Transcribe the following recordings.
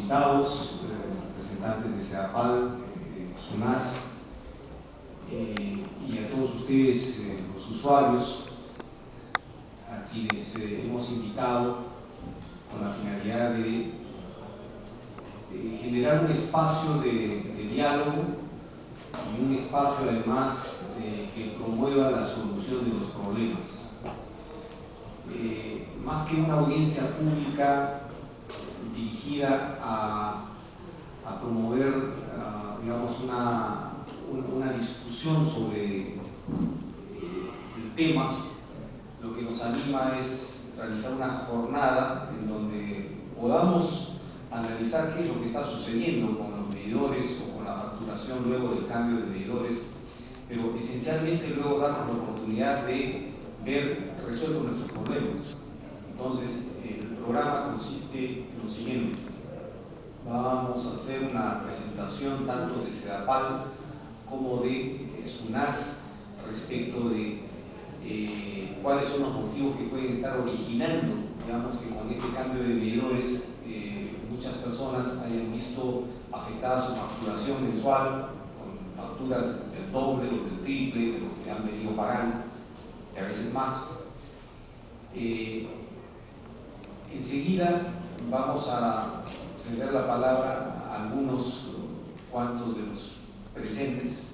invitados, representantes de CEDAPAL, SUNAS, y a todos ustedes, los usuarios, a quienes hemos invitado con la finalidad de generar un espacio de diálogo y un espacio además que promueva la solución de los problemas. Más que una audiencia pública dirigida a promover, digamos, una discusión sobre el tema, lo que nos anima es realizar una jornada en donde podamos analizar qué es lo que está sucediendo con los medidores o con la facturación luego del cambio de medidores, pero esencialmente luego darnos la oportunidad de ver resueltos nuestros problemas. Entonces, el programa consiste en lo siguiente: vamos a hacer una presentación tanto de CEDAPAL como de SUNAS respecto de cuáles son los motivos que pueden estar originando, digamos, que con este cambio de medidores muchas personas hayan visto afectada su facturación mensual con facturas del doble o del triple de lo que han venido pagando, y a veces más. Enseguida vamos a ceder la palabra a algunos cuantos de los presentes,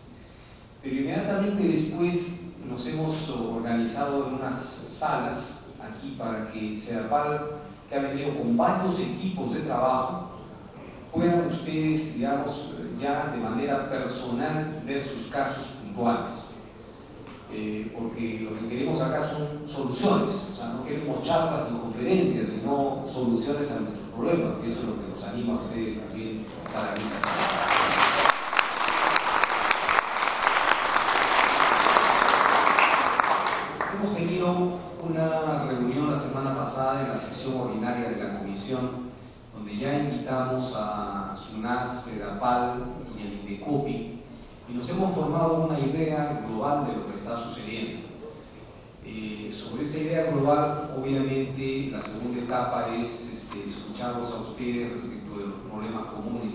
pero inmediatamente después nos hemos organizado en unas salas aquí para que CEDAPAL, que ha venido con varios equipos de trabajo, puedan ustedes, digamos, ya de manera personal ver sus casos puntuales. Porque lo que queremos acá son soluciones, o sea, no queremos charlas ni conferencias, sino soluciones a nuestros problemas, y eso es lo que nos anima a ustedes también para mí. Hemos tenido una reunión la semana pasada en la sesión ordinaria de la comisión, donde ya invitamos a SUNAS, CEDAPAL y el INDECOPI, y nos hemos formado una idea global de lo que está sucediendo. Sobre esa idea global, obviamente, la segunda etapa es escucharlos a ustedes respecto de los problemas comunes.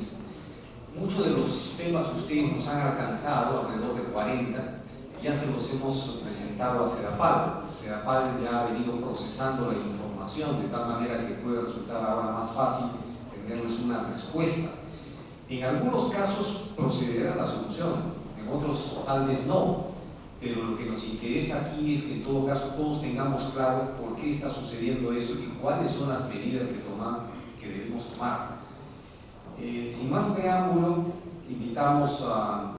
Muchos de los temas que ustedes nos han alcanzado, alrededor de 40, ya se los hemos presentado a CEDAPAL. CEDAPAL ya ha venido procesando la información de tal manera que puede resultar ahora más fácil tenerles una respuesta. En algunos casos procederá a la solución, en otros tal vez no, pero lo que nos interesa aquí es que en todo caso todos tengamos claro por qué está sucediendo eso y cuáles son las medidas que debemos tomar. Sin más preámbulo, invitamos a